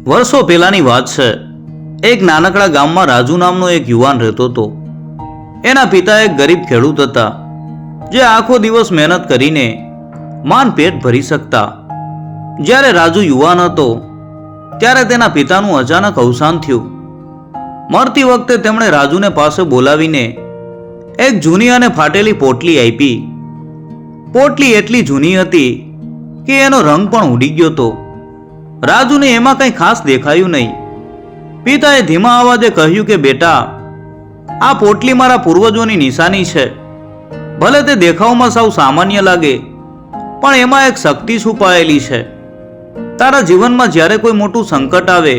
વર્ષો પહેલાની વાત છે। એક નાનકડા ગામમાં રાજુ નામનો એક યુવાન રહેતો હતો। એના પિતા એક ગરીબ ખેડૂત હતા, જે આખો દિવસ મહેનત કરીને માન પેટ ભરી શકતા। જ્યારે રાજુ યુવાન હતો ત્યારે તેના પિતાનું અચાનક અવસાન થયું। મરતી વખતે તેમણે રાજુને પાસે બોલાવીને એક જૂની અને ફાટેલી પોટલી આપી। પોટલી એટલી જૂની હતી કે એનો રંગ પણ ઉડી ગયો હતો। રાજુને એમાં કંઈ ખાસ દેખાયું નહીં। પિતાએ ધીમા અવાજે કહ્યું કે બેટા, આ પોટલી મારા પૂર્વજોની નિશાની છે। ભલે તે દેખાવમાં સાવ સામાન્ય લાગે, પણ એમાં એક શક્તિ છુપાયેલી છે। તારા જીવનમાં જ્યારે કોઈ મોટું સંકટ આવે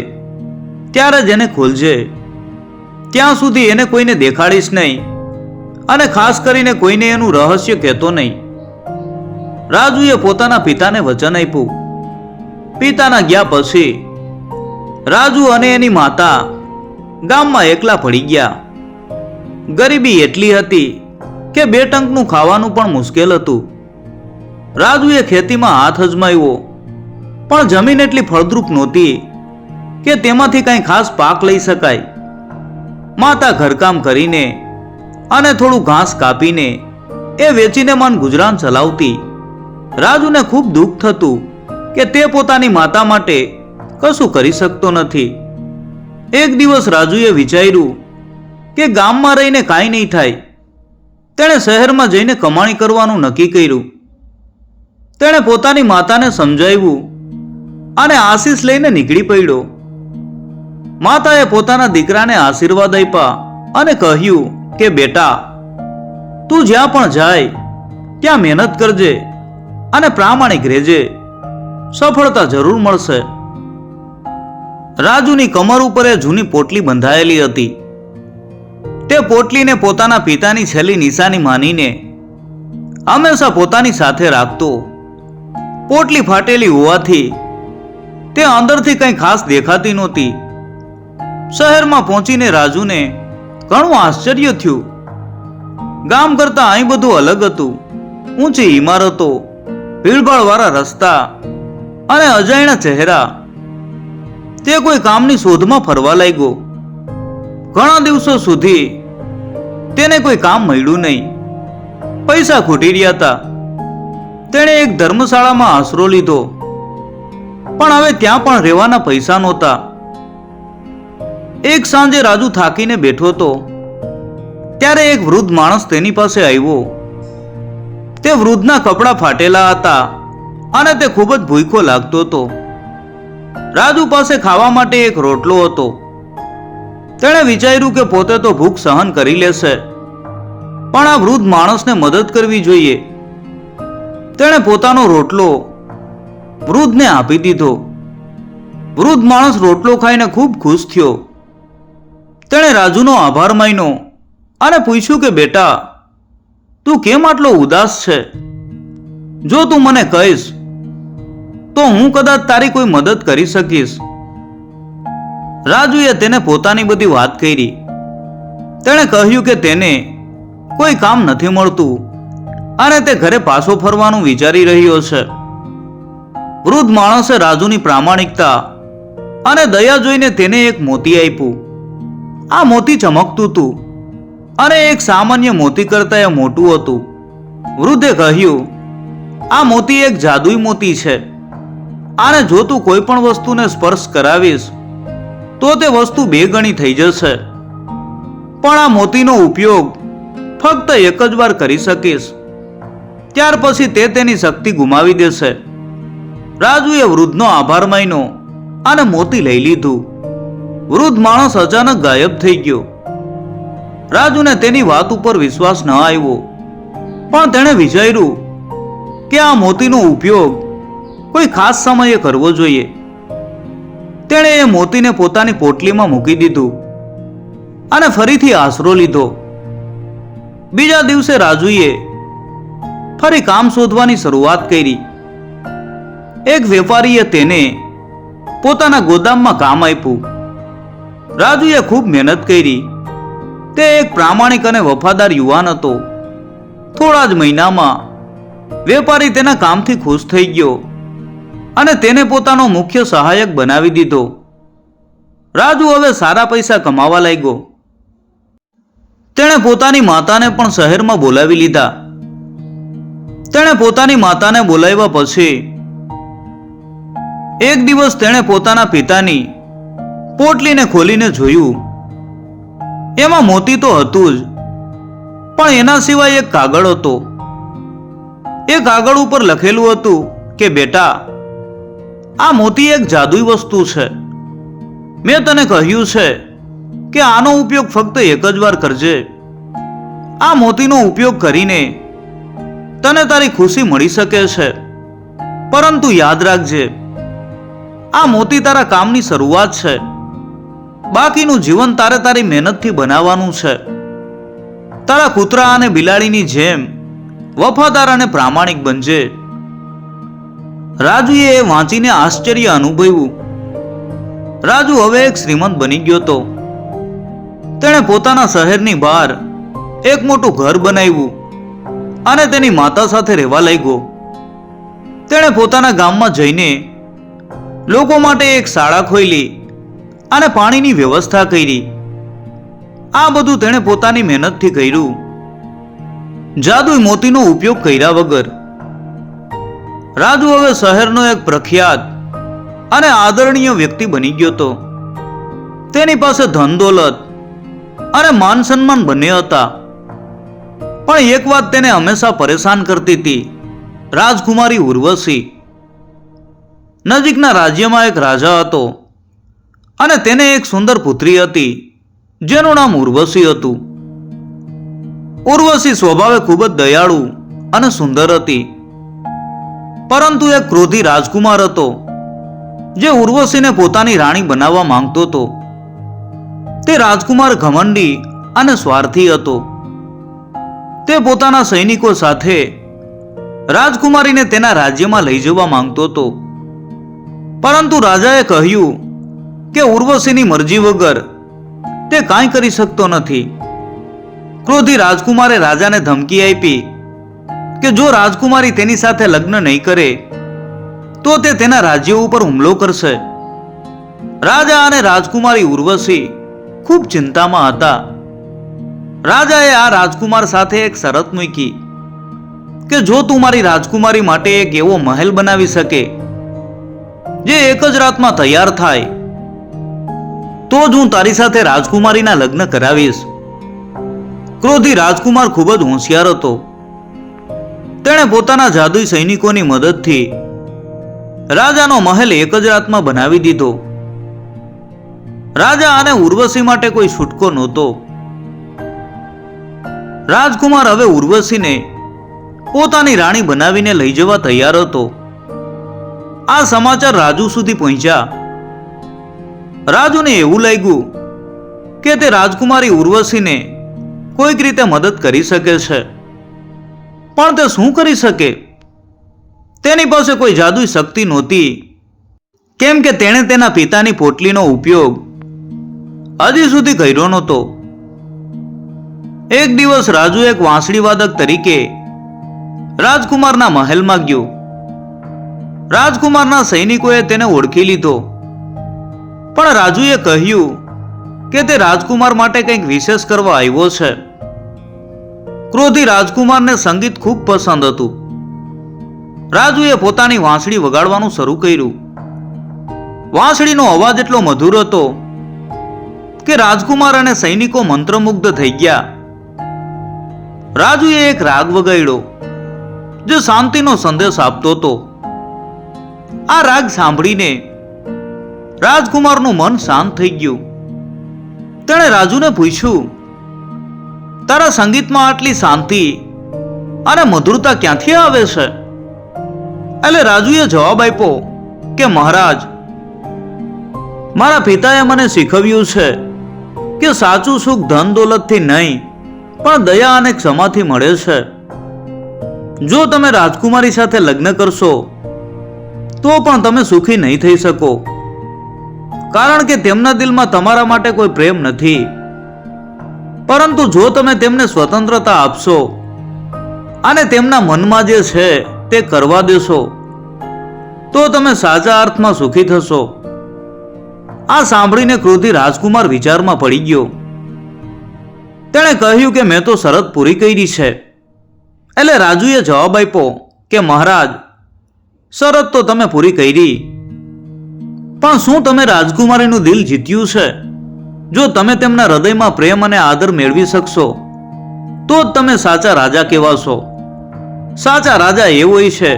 ત્યારે જ એને ખોલજે। ત્યાં સુધી એને કોઈને દેખાડીશ નહીં, અને ખાસ કરીને કોઈને એનું રહસ્ય કહેતો નહીં। રાજુએ પોતાના પિતાને વચન આપ્યું। પિતાના ગયા પછી રાજુ અને એની માતા ગામમાં એકલા પડી ગયા। ગરીબી એટલી હતી કે 2 ટંકનું ખાવાનું પણ મુશ્કેલ હતું। રાજુએ ખેતીમાં હાથ અજમાવ્યો, પણ જમીન એટલી ફળદ્રુપ નહોતી કે તેમાંથી કંઈ ખાસ પાક લઈ શકાય। માતા ઘરકામ કરીને અને થોડું ઘાસ કાપીને એ વેચીને મન ગુજરાન ચલાવતી। રાજુને ખૂબ દુઃખ થતું કે તે પોતાની માતા માટે કશું કરી શકતો નથી। એક દિવસ રાજુએ વિચાર્યું કે ગામમાં રહીને કાંઈ નહીં થાય। તેણે શહેરમાં જઈને કમાણી કરવાનું નક્કી કર્યું। તેણે પોતાની માતાને સમજાવ્યું અને આશીષ લઈને નીકળી પડ્યો। માતાએ પોતાના દીકરાને આશીર્વાદ આપ્યા અને કહ્યું કે બેટા, તું જ્યાં પણ જાય ત્યાં મહેનત કરજે અને પ્રામાણિક રહેજે। સફળતા જરૂર મળશે। રાજુની કમર ઉપર એ જૂની પોટલી બંધાયેલી હતી। તે પોટલીને પોતાના પિતાની છેલ્લી નિશાની માનીને હંમેશા પોતાની સાથે રાખતો। પોટલી ફાટેલી હોવાથી તે અંદરથી કંઈ ખાસ દેખાતી નહોતી। શહેરમાં પહોંચીને રાજુને ઘણું આશ્ચર્ય થયું। ગામ કરતાં અહીં બધું અલગ હતું। ઊંચી ઇમારતો, ભીડભાડવાળા રસ્તા અને અજાણ્યા ચહેરા। તે કોઈ કામની શોધમાં ફરવા લાગ્યો। ઘણા દિવસો સુધી તેને કોઈ કામ મળ્યું નહીં। પૈસા ખૂટી રહ્યા હતા। તેણે એક ધર્મશાળામાં આશરો લીધો, પણ હવે ત્યાં પણ રહેવાના પૈસા નહોતા। એક સાંજે રાજુ થાકીને બેઠો હતો ત્યારે એક વૃદ્ધ માણસ તેની પાસે આવ્યો। તે વૃદ્ધના કપડાં ફાટેલા હતા અને તે ખૂબ જ ભૂખ્યો લાગતો હતો। રાજુ પાસે ખાવા માટે એક રોટલો હતો। તેણે વિચાર્યું કે પોતે તો ભૂખ સહન કરી લેશે, પણ આ વૃદ્ધ માણસને મદદ કરવી જોઈએ। તેણે પોતાનો રોટલો વૃદ્ધને આપી દીધો। વૃદ્ધ માણસ રોટલો ખાઈને ખૂબ ખુશ થયો। તેણે રાજુનો આભાર માન્યો અને પૂછ્યું કે બેટા, તું કેમ આટલો ઉદાસ છે? જો તું મને કહીશ તો હું કદાચ તારી કોઈ મદદ કરી શકીશ। રાજુએ તેને પોતાની બધી વાત કરી। તેણે કહ્યું કે તેને કોઈ કામ નથી મળતું અને તે ઘરે પાછો ફરવાનું વિચારી રહ્યો છે। વૃદ્ધ માણસે રાજુની પ્રામાણિકતા અને દયા જોઈને તેને એક મોતી આપ્યું। આ મોતી ચમકતું હતું અને એક સામાન્ય મોતી કરતાં એ મોટું હતું। વૃદ્ધે કહ્યું, આ મોતી એક જાદુઈ મોતી છે, અને જો તું કોઈ પણ વસ્તુને સ્પર્શ કરાવીશ તો તે વસ્તુ 2 ગણી થઈ જશે, પણ આ મોતીનો ઉપયોગ ફક્ત એક જ વાર કરી શકીશ, ત્યાર પછી તે તેની શક્તિ ગુમાવી દેશે। રાજુએ વૃદ્ધનો આભાર માન્યો અને મોતી લઈ લીધું। વૃદ્ધ માણસ અચાનક ગાયબ થઈ ગયો। રાજુને તેની વાત ઉપર વિશ્વાસ ન આવ્યો, પણ તેણે વિચાર્યું કે આ મોતીનો ઉપયોગ કોઈ ખાસ સમયે કરવો જોઈએ। તેણે એ મોતીને પોતાની પોટલીમાં મૂકી દીધું અને ફરીથી આશરો લીધો। બીજા દિવસે રાજુએ ફરી કામ શોધવાની શરૂઆત કરી। એક વેપારીએ તેને પોતાના ગોદામમાં કામ આપ્યું। રાજુએ ખૂબ મહેનત કરી। તે એક પ્રામાણિક અને વફાદાર યુવાન હતો। થોડા જ મહિનામાં વેપારી તેના કામથી ખુશ થઈ ગયો અને તેને પોતાનો મુખ્ય સહાયક બનાવી દીધો। રાજુ હવે સારા પૈસા કમાવા લાગ્યો. તેણે પોતાની માતાને પણ શહેરમાં બોલાવી લીધા. તેણે પોતાની માતાને બોલાવ્યા પછી એક દિવસ તેણે પોતાના પિતાની પોટલીને ખોલીને જોયું. એમાં મોતી તો હતું જ, પણ એના સિવાય એક કાગળ હતો. એ કાગળ ઉપર લખેલું હતું કે બેટા, આ મોતી એક જાદુઈ વસ્તુ છે. મેં તને કહ્યું છે કે આનો ઉપયોગ ફક્ત એક જ વાર કરજે. આ મોતીનો ઉપયોગ કરીને તને તારી ખુશી મળી શકે છે, પરંતુ યાદ રાખજે, આ મોતી તારા કામની શરૂઆત છે. બાકીનું જીવન તારે તારી મહેનતથી બનાવવાનું છે. તારા કૂતરા અને બિલાડીની જેમ વફાદાર અને પ્રામાણિક બનજે. રાજુએ એ વાંચીને આશ્ચર્ય અનુભવ્યું. રાજુ હવે એક શ્રીમંત બની ગયો હતો. તેણે પોતાના શહેરની બહાર એક મોટું ઘર બનાવ્યું અને તેની માતા સાથે રહેવા લાગ્યો. તેણે પોતાના ગામમાં જઈને લોકો માટે એક શાળા ખોલી અને પાણીની વ્યવસ્થા કરી. આ બધું તેણે પોતાની મહેનતથી કર્યું, જાદુઈ મોતીનો ઉપયોગ કર્યા વગર. રાજુ હવે શહેરનો એક પ્રખ્યાત અને આદરણીય વ્યક્તિ બની ગયો હતો. તેની પાસે ધન દોલત અને માન સન્માન બંને હતા. પણ એક વાત તેને હંમેશા પરેશાન કરતી હતી, રાજકુમારી ઉર્વશી. નજીકના રાજ્યમાં એક રાજા હતો અને તેને એક સુંદર પુત્રી હતી જેનું નામ ઉર્વશી હતું. ઉર્વશી સ્વભાવે ખૂબ જ દયાળુ અને સુંદર હતી, પરંતુ એક ક્રોધી રાજકુમાર હતો જે ઉર્વશીને પોતાની રાણી બનાવવા માંગતો હતો. તે રાજકુમાર ઘમંડી અને સ્વાર્થી હતો. તે પોતાના સૈનિકો સાથે રાજકુમારીને તેના રાજ્યમાં લઈ જવા માંગતો હતો, પરંતુ રાજાએ કહ્યું કે ઉર્વશીની મરજી વગર તે કાંઈ કરી શકતો નથી. ક્રોધી રાજકુમારે રાજાને ધમકી આપી કે જો રાજકુમારી તેની સાથે લગ્ન નહીં કરે તો તે તેના રાજ્ય ઉપર હુમલો કરશે. રાજા અને રાજકુમારી ઉર્વશી ખૂબ ચિંતામાં હતા. રાજાએ આ રાજકુમાર સાથે એક શરત મૂકી કે જો તું મારી રાજકુમારી માટે એક એવો મહેલ બનાવી શકે જે એક જ રાતમાં તૈયાર થાય તો જ હું તારી સાથે રાજકુમારીના લગ્ન કરાવીશ. ક્રોધી રાજકુમાર ખૂબ જ હોશિયાર હતો. તેણે પોતાના જાદુઈ સૈનિકોની મદદથી રાજાનો મહેલ એક જ રાતમાં બનાવી દીધો. રાજા અને ઉર્વશી માટે કોઈ છૂટકો નહોતો. રાજકુમાર હવે ઉર્વશીને પોતાની રાણી બનાવીને લઈ જવા તૈયાર હતો. આ સમાચાર રાજુ સુધી પહોંચ્યા. રાજુને એવું લાગ્યું કે તે રાજકુમારી ઉર્વશીને કોઈક રીતે મદદ કરી શકે છે, પણ તે શું કરી શકે? તેની પાસે કોઈ જાદુઈ શક્તિ નહોતી, કેમ કે તેણે તેના પિતાની પોટલીનો ઉપયોગ હજી સુધી કર્યો નહોતો. એક દિવસ રાજુ એક વાંસળી વાદક તરીકે રાજકુમારના મહેલમાં ગયો. રાજકુમારના સૈનિકોએ તેને ઓળખી લીધો, પણ રાજુએ કહ્યું કે તે રાજકુમાર માટે કંઈક વિશેષ કરવા આવ્યો છે. ક્રોધી રાજકુમારને સંગીત ખૂબ પસંદ હતું. રાજુએ પોતાની વાંસળી વગાડવાનું શરૂ કર્યું. વાંસળીનો અવાજ એટલો મધુર હતો કે રાજકુમાર અને સૈનિકો મંત્રમુગ્ધ થઈ ગયા. રાજુએ એક રાગ વગાડ્યો જે શાંતિનો સંદેશ આપતો હતો. આ રાગ સાંભળીને રાજકુમારનું મન શાંત થઈ ગયું. તેણે રાજુને પૂછ્યું, તારા સંગીતમાં આટલી શાંતિ અને મધુરતા ક્યાંથી આવે છે? એટલે રાજુએ જવાબ આપ્યો કે મહારાજ, મારા પિતાએ મને શીખવ્યું છે કે સાચું સુખ ધન દોલતથી નહીં પણ દયા અને ક્ષમાથી મળે છે. જો તમે રાજકુમારી સાથે લગ્ન કરશો તો પણ તમે સુખી નહીં થઈ શકો, કારણ કે તેમના દિલમાં તમારા માટે કોઈ પ્રેમ નથી. પરંતુ જો તમે તેમને સ્વતંત્રતા આપશો અને તેમના મનમાં જે છે તે કરવા દેશો તો તમે સાચા અર્થમાં સુખી થશો. આ સાંભળીને ક્રોધી રાજકુમાર વિચારમાં પડી ગયો. તેણે કહ્યું કે મેં તો શરત પૂરી કરી છે. એટલે રાજુએ જવાબ આપ્યો કે મહારાજ, શરત તો તમે પૂરી કરી, પણ શું તમે રાજકુમારીનું દિલ જીત્યું છે? જો તમે તેમના હૃદયમાં પ્રેમ અને આદર મેળવી શકશો તો જ તમે સાચા રાજા કહેવાશો. સાચા રાજા એ હોય છે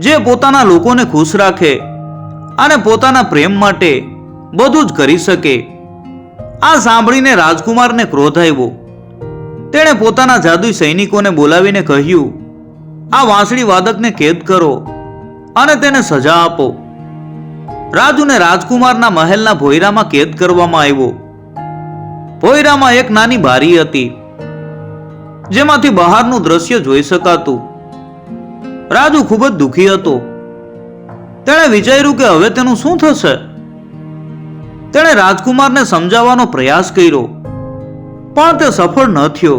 જે પોતાના લોકોને ખુશ રાખે અને પોતાના પ્રેમ માટે બધું જ કરી શકે. આ સાંભળીને રાજકુમારને ક્રોધ આવ્યો. તેણે પોતાના જાદુઈ સૈનિકોને બોલાવીને કહ્યું, આ વાંસળી વાદકને કેદ કરો અને તેને સજા આપો. રાજુને રાજકુમારના મહેલના ભોયરામાં કેદ કરવામાં આવ્યો. ભોયરામાં એક નાની બારી હતી જેમાંથી બહારનું દ્રશ્ય જોઈ શકાતું. રાજુ ખૂબ જ દુઃખી હતો. તેણે વિચાર્યું કે હવે તેનું શું થશે. તેણે રાજકુમારને સમજાવવાનો પ્રયાસ કર્યો, પણ તે સફળ ન થયો.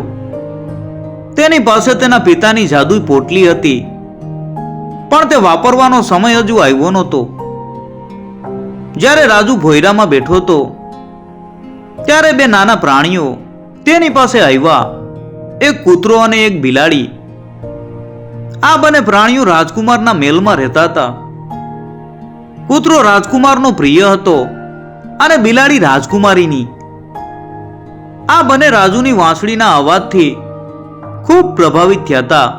તેની પાસે તેના પિતાની જાદુઈ પોટલી હતી, પણ તે વાપરવાનો સમય હજુ આવ્યો નહોતો. જ્યારે રાજુ ભોયરામાં બેઠો હતો ત્યારે બે નાના પ્રાણીઓ તેની પાસે આવ્યા, એક કૂતરો અને એક બિલાડી. આ બંને પ્રાણીઓ રાજકુમારના મહેલમાં રહેતા હતા. કૂતરો રાજકુમારનો પ્રિય હતો અને બિલાડી રાજકુમારીની. આ બંને રાજુની વાંસળીના અવાજથી ખૂબ પ્રભાવિત થયા હતા.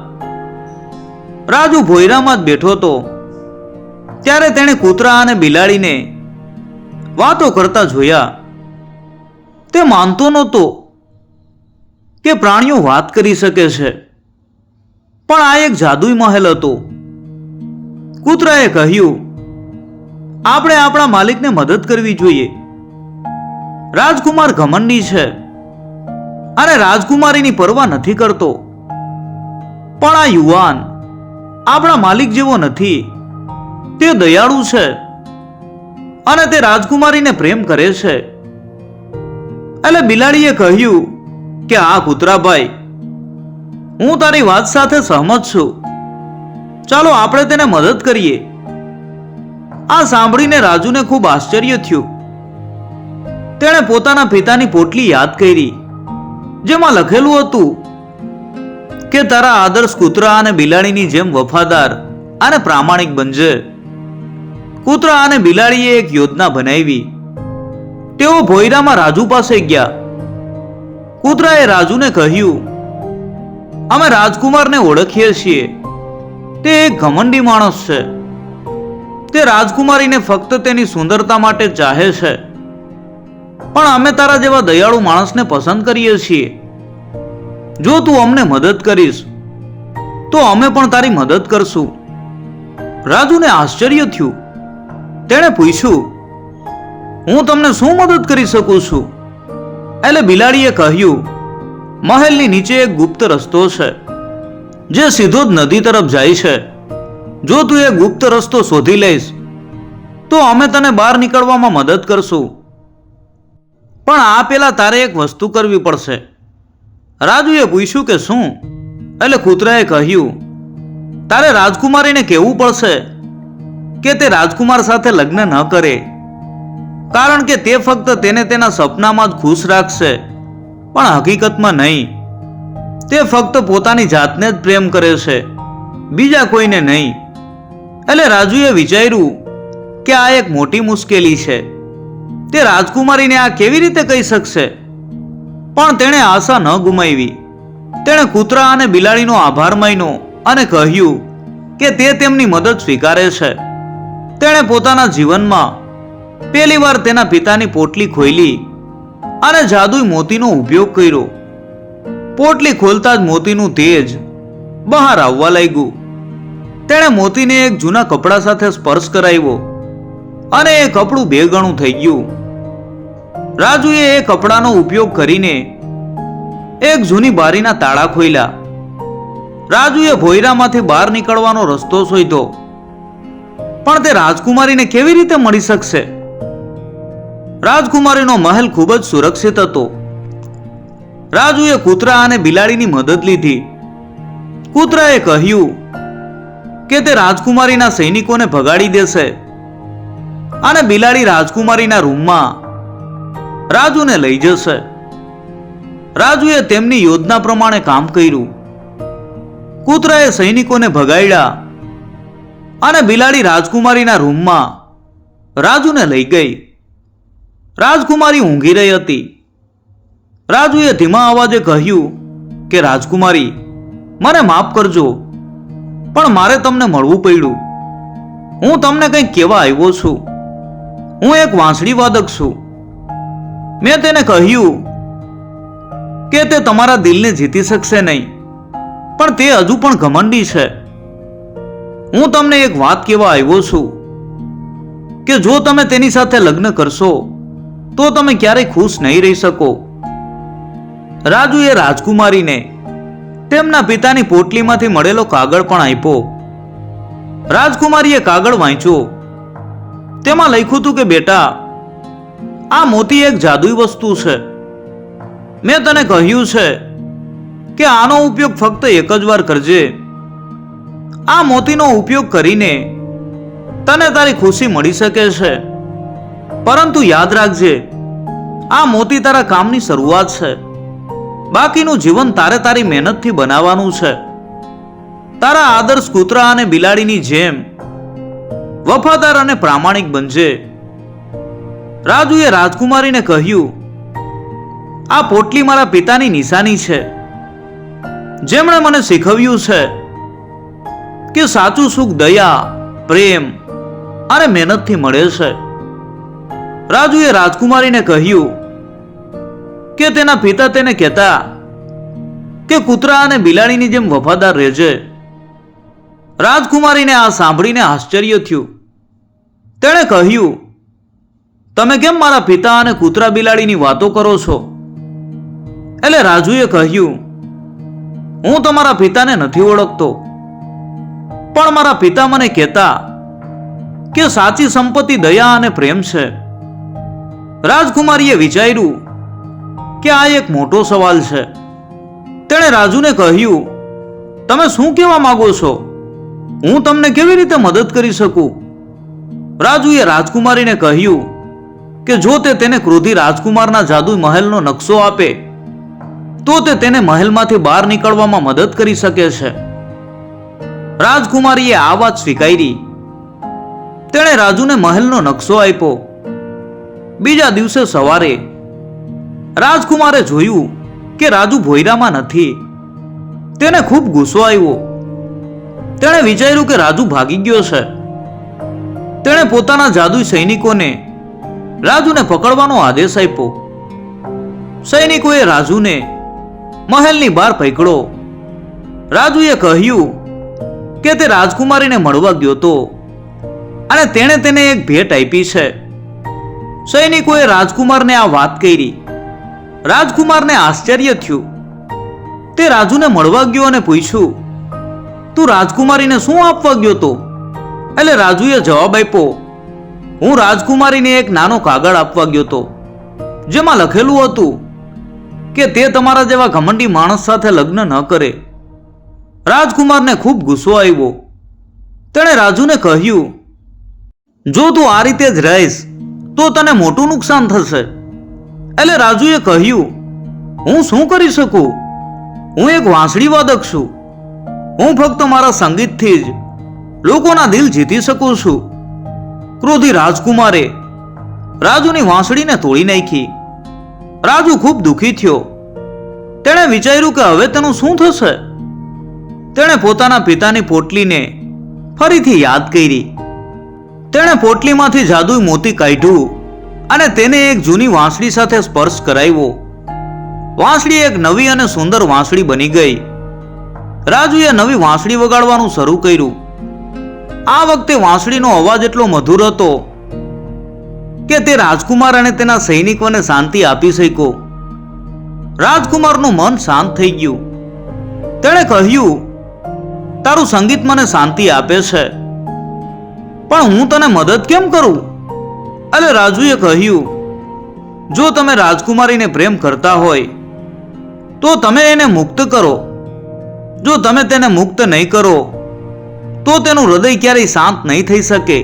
રાજુ ભોયરામાં જ બેઠો હતો ત્યારે તેણે કૂતરા અને બિલાડીને વાતો કરતા જોયા. તે માનતો નહોતો કે પ્રાણીઓ વાત કરી શકે છે, પણ આ એક જાદુઈ મહેલ હતો. કૂતરાએ કહ્યું, આપણે આપણા માલિકને મદદ કરવી જોઈએ. રાજકુમાર ઘમંડી છે અને રાજકુમારીની પરવા નથી કરતો, પણ આ યુવાન આપણા માલિક જેવો નથી. તે દયાળુ છે અને તે રાજકુમારીને પ્રેમ કરે છે. એટલે બિલાડીએ કહ્યું કે આ કૂતરાભાઈ, હું તારી વાત સાથે સહમત છું. ચાલો આપણે તેને મદદ કરીએ. આ સાંભળીને રાજુને ખૂબ આશ્ચર્ય થયું. તેણે પોતાના પિતાની પોટલી યાદ કરી જેમાં લખેલું હતું કે તારા આદર્શ કૂતરા અને બિલાડીની જેમ વફાદાર અને પ્રામાણિક બનજે. કૂતરા અને બિલાડીએ એક યોજના બનાવી. તેઓ ભોયરામાં રાજુ પાસે ગયા. કૂતરાએ રાજુને કહ્યું, અમે રાજકુમારને ઓળખીએ છીએ. તે એક ઘમંડી માણસ છે. તે રાજકુમારીને ફક્ત તેની સુંદરતા માટે ચાહે છે, પણ અમે તારા જેવા દયાળુ માણસને પસંદ કરીએ છીએ. જો તું અમને મદદ કરીશ તો અમે પણ તારી મદદ કરશું. રાજુને આશ્ચર્ય થયું. તેણે પૂછ્યું, હું તમને શું મદદ કરી શકું છું? એટલે બિલાડીએ કહ્યું, મહેલની નીચે એક ગુપ્ત રસ્તો છે જે સીધો જ નદી તરફ જાય છે. જો તું એ ગુપ્ત રસ્તો શોધી લઈશ તો અમે તને બહાર નીકળવામાં મદદ કરશું. પણ આ પેલા તારે એક વસ્તુ કરવી પડશે. રાજુએ પૂછ્યું કે શું? એટલે કૂતરાએ કહ્યું, તારે રાજકુમારીને કહેવું પડશે કે તે રાજકુમાર સાથે લગ્ન ન કરે, કારણ કે તે ફક્ત તેને તેના સપનામાં જ ખુશ રાખશે, પણ હકીકતમાં નહીં. તે ફક્ત પોતાની જાતને જ પ્રેમ કરે છે, બીજા કોઈને નહીં. એટલે રાજુએ વિચાર્યું કે આ એક મોટી મુશ્કેલી છે. તે રાજકુમારીને આ કેવી રીતે કહી શકશે? પણ તેણે આશા ન ગુમાવી. તેણે કૂતરા અને બિલાડીનો આભાર માન્યો અને કહ્યું કે તે તેમની મદદ સ્વીકારે છે. તેણે પોતાના જીવનમાં પહેલીવાર તેના પિતાની પોટલી ખોલી અને જાદુઈ મોતીનો ઉપયોગ કર્યો. પોટલી ખોલતા જ મોતીનું તેજ બહાર આવવા લાગ્યું. તેણે મોતીને એક જૂના કપડા સાથે સ્પર્શ કરાવ્યો અને એ કપડું 2 ગણું થઈ ગયું. રાજુએ એ કપડાનો ઉપયોગ કરીને એક જૂની બારીના તાળા ખોલ્યા. રાજુએ ભોયરામાંથી બહાર નીકળવાનો રસ્તો શોધ્યો, પણ તે રાજકુમારીને કેવી રીતે મળી શકશે? રાજકુમારીનો મહેલ ખૂબ જ સુરક્ષિત હતો. રાજુએ કૂતરા અને બિલાડીની મદદ લીધી. કૂતરાએ કહ્યું કે તે રાજકુમારીના સૈનિકોને ભગાડી દેશે. અને બિલાડી રાજકુમારીના રૂમમાં રાજુને લઈ જશે. રાજુએ તેમની યોજના પ્રમાણે કામ કર્યું. કૂતરાએ સૈનિકોને ભગાડ્યા અને બિલાડી રાજકુમારીના રૂમમાં રાજુને લઈ ગઈ. રાજકુમારી ઊંઘી રહી હતી. રાજુએ ધીમા અવાજે કહ્યું કે રાજકુમારી, મને માફ કરજો, પણ મારે તમને મળવું પડ્યું. હું તમને કંઈક કહેવા આવ્યો છું. હું એક વાંસળી વાદક છું. મેં તેને કહ્યું કે તે તમારા દિલને જીતી શકશે નહીં, પણ તે હજુ પણ ઘમંડી છે. હું તમને એક વાત કહેવા આવ્યો છું કે જો તમે તેની સાથે લગ્ન કરશો તો તમે ક્યારેય ખુશ નહીં રહી શકો. રાજુએ રાજકુમારીને તેમના પિતાની પોટલીમાંથી મળેલો કાગળ પણ આપ્યો. રાજકુમારીએ કાગળ વાંચ્યો. તેમાં લખ્યું હતું કે બેટા, આ મોતી એક જાદુઈ વસ્તુ છે. મેં તને કહ્યું છે કે આનો ઉપયોગ ફક્ત એક જ વાર કરજે. આ મોતીનો ઉપયોગ કરીને તને તારી ખુશી મળી શકે છે, પરંતુ યાદ રાખજે, આ મોતી તારા કામની શરૂઆત છે. બાકીનું જીવન તારે તારી મહેનતથી બનાવવાનું છે. તારા આદર્શ કૂતરા અને બિલાડીની જેમ વફાદાર અને પ્રામાણિક બનજે. રાજુએ રાજકુમારીને કહ્યું, આ પોટલી મારા પિતાની નિશાની છે, જેમણે મને શીખવ્યું છે કે સાચું સુખ દયા, પ્રેમ અને મહેનતથી મળે છે. રાજુએ રાજકુમારીને કહ્યું કે તેના પિતા તેને કહેતા કે કૂતરા અને બિલાડીની જેમ વફાદાર રહેજે. રાજકુમારીને આ સાંભળીને આશ્ચર્ય થયું. તેણે કહ્યું, તમે કેમ મારા પિતા અને કૂતરા બિલાડીની વાતો કરો છો? એટલે રાજુએ કહ્યું, હું તમારા પિતાને નથી ઓળખતો, પણ મારા પિતા મને કહેતા કે સાચી સંપત્તિ દયા અને પ્રેમ છે. રાજકુમારીએ વિચાર્યું કે આ એક મોટો સવાલ છે. તેણે રાજુને કહ્યું, તમે શું કહેવા માંગો છો? હું તમને કેવી રીતે મદદ કરી શકું? રાજુએ રાજકુમારીને કહ્યું કે જો તે તેને ક્રોધી રાજકુમારના જાદુઈ મહેલનો નકશો આપે તો તે તેને મહેલમાંથી બહાર નીકળવામાં મદદ કરી શકે છે. રાજકુમારીએ આ વાત સ્વીકારી. તેણે રાજુને મહેલનો નકશો આપ્યો. બીજા દિવસે સવારે રાજકુમારે જોયું કે રાજુ ભોયરામાં નથી. તેને ખૂબ ગુસ્સો આવ્યો. તેણે વિચાર્યું કે રાજુ ભાગી ગયો છે. તેણે પોતાના જાદુઈ સૈનિકોને રાજુને પકડવાનો આદેશ આપ્યો. સૈનિકોએ રાજુને મહેલની બહાર પકડ્યો. રાજુએ કહ્યું કે તે રાજકુમારીને મળવા ગયો હતો અને તેણે તેને એક ભેટ આપી છે. સૈનિકોએ રાજકુમારને આ વાત કરી. રાજકુમારને આશ્ચર્ય થયું. તે રાજુને મળવા ગયો અને પૂછ્યું, તું રાજકુમારીને શું આપવા ગયો હતો? એટલે રાજુએ જવાબ આપ્યો, હું રાજકુમારીને એક નાનો કાગળ આપવા ગયો હતો, જેમાં લખેલું હતું કે તે તમારા જેવા ઘમંડી માણસ સાથે લગ્ન ન કરે. રાજકુમારને ખૂબ ગુસ્સો આવ્યો. તેણે રાજુને કહ્યું, જો તું આ રીતે જ રહીશ તો તને મોટું નુકસાન થશે. એટલે રાજુએ કહ્યું, હું શું કરી શકું? હું એક વાંસળી વાદક છું. હું ફક્ત મારા સંગીતથી જ લોકોના દિલ જીતી શકું છું. ક્રોધી રાજકુમારે રાજુની વાંસળીને તોડી નાખી. રાજુ ખૂબ દુઃખી થયો. તેણે વિચાર્યું કે હવે તેનું શું થશે. તેણે પોતાના પિતાની પોટલીને ફરીથી યાદ કરી. તેણે પોટલીમાંથી જાદુઈ મોતી કાઢ્યું અને તેને એક જૂની વાંસળી સાથે સ્પર્શ કરાવ્યો. વાંસળી એક નવી અને સુંદર વાંસળી બની ગઈ. રાજુએ નવી વાંસળી વગાડવાનું શરૂ કર્યું. આ વખતે વાંસળીનો અવાજ એટલો મધુર હતો કે તે રાજકુમાર અને તેના સૈનિકોને શાંતિ આપી શક્યો. રાજકુમારનું મન શાંત થઈ ગયું. તેણે કહ્યું, તારું સંગીત મને શાંતિ આપે છે, પણ હું તને મદદ કેમ કરું? એટલે રાજુએ કહ્યું, જો તમે રાજકુમારીને પ્રેમ કરતા હોય તો તમે એને મુક્ત કરો. જો તમે તેને મુક્ત નહીં કરો તો તેનું હૃદય ક્યારેય શાંત નહીં થઈ શકે.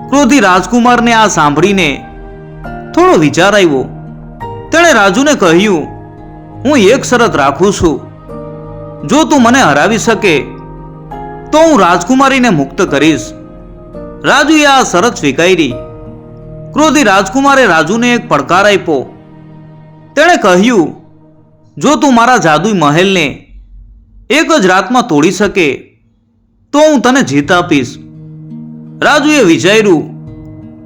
ક્રોધી રાજકુમારને આ સાંભળીને થોડો વિચાર આવ્યો. તેણે રાજુને કહ્યું, હું એક શરત રાખું છું. જો તું મને હરાવી શકે તો હું રાજકુમારીને મુક્ત કરીશ. રાજુએ આ શરત સ્વીકારી. ક્રોધી રાજકુમારે રાજુને એક પડકાર આપ્યો. તેણે કહ્યું, જો તું મારા જાદુઈ મહેલને એક જ રાતમાં તોડી શકે તો હું તને જીત આપીશ. રાજુએ વિચાર્યું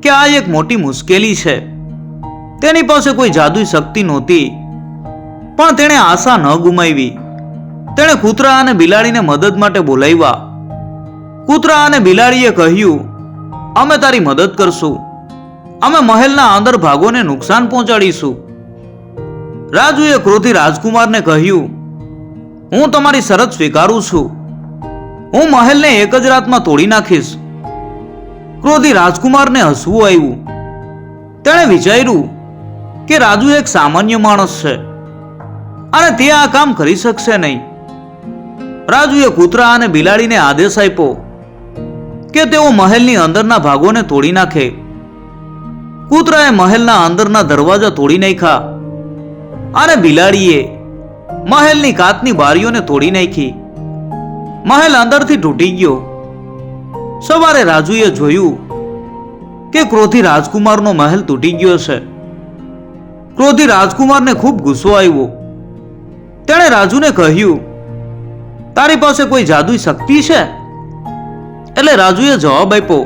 કે આ એક મોટી મુશ્કેલી છે. તેની પાસે કોઈ જાદુઈ શક્તિ નહોતી, પણ તેણે આશા ન ગુમાવી. તેણે કૂતરા અને બિલાડીને મદદ માટે બોલાવ્યા. કૂતરા અને બિલાડીએ કહ્યું, અમે તારી મદદ કરશું. અમે મહેલના અંદર ભાગોને નુકસાન પહોંચાડીશું. રાજુએ ક્રોધી રાજકુમારને કહ્યું, હું તમારી શરત સ્વીકારું છું. હું મહેલને એક જ રાતમાં તોડી નાખીશ. ક્રોધી રાજકુમારને હસવું આવ્યું. તેણે વિચાર્યું કે રાજુ એક સામાન્ય માણસ છે અને તે આ કામ કરી શકશે નહીં. રાજુએ કૂતરા અને બિલાડીને આદેશ આપ્યો કે તેઓ મહેલની અંદરના ભાગોને તોડી નાખે. કૂતરાએ મહેલના અંદરના દરવાજા તોડી નાખ્યા અને બિલાડીએ મહેલની કાચની બારીઓને તોડી નાખી. મહેલ અંદરથી તૂટી ગયો. સવારે રાજુએ જોયું કે ક્રોધી રાજકુમારનો મહેલ તૂટી ગયો છે. ક્રોધી રાજકુમારને ખૂબ ગુસ્સો આવ્યો. તેણે રાજુને કહ્યું, તારી પાસે કોઈ જાદુઈ શક્તિ છે? એટલે રાજુએ જવાબ આપ્યો,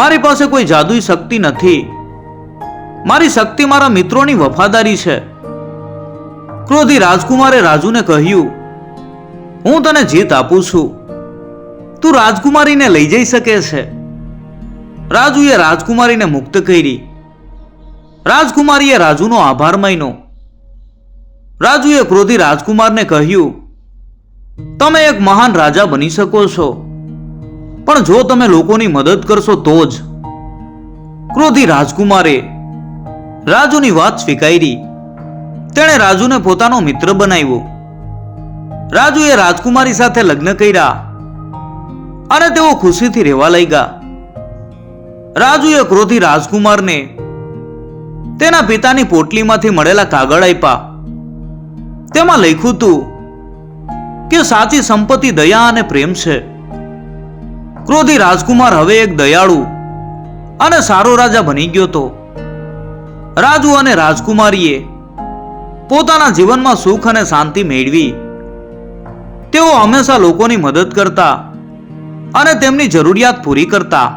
મારી પાસે કોઈ જાદુઈ શક્તિ નથી. મારી શક્તિ મારા મિત્રોની વફાદારી છે. ક્રોધી રાજકુમારે રાજુને કહ્યું, હું તને જીત આપું છું. તું રાજકુમારીને લઈ જઈ શકે છે. રાજુએ રાજકુમારીને મુક્ત કરી. રાજકુમારીએ રાજુનો આભાર માન્યો. રાજુએ ક્રોધી રાજકુમારને કહ્યું, તમે એક મહાન રાજા બની શકો છો, પણ જો તમે લોકોની મદદ કરશો તો જ. ક્રોધી રાજકુમારે રાજુની વાત સ્વીકારી. તેણે રાજુને પોતાનો મિત્ર બનાવ્યો. રાજુએ રાજકુમારી સાથે લગ્ન કર્યા અને તેઓ ખુશીથી રહેવા લાગ્યા. રાજુએ ક્રોધી રાજકુમારને તેના પિતાની પોટલીમાંથી મળેલા કાગળ આપ્યા. તેમાં લખ્યું હતું કે સાચી સંપત્તિ દયા અને પ્રેમ છે. ક્રોધી રાજકુમાર હવે એક દયાળુ અને સારો રાજા બની ગયો હતો. રાજુ અને રાજકુમારીએ પોતાના જીવનમાં સુખ અને શાંતિ મેળવી. તેઓ હંમેશા લોકોની મદદ કરતા અને તેમની જરૂરિયાત પૂરી કરતા.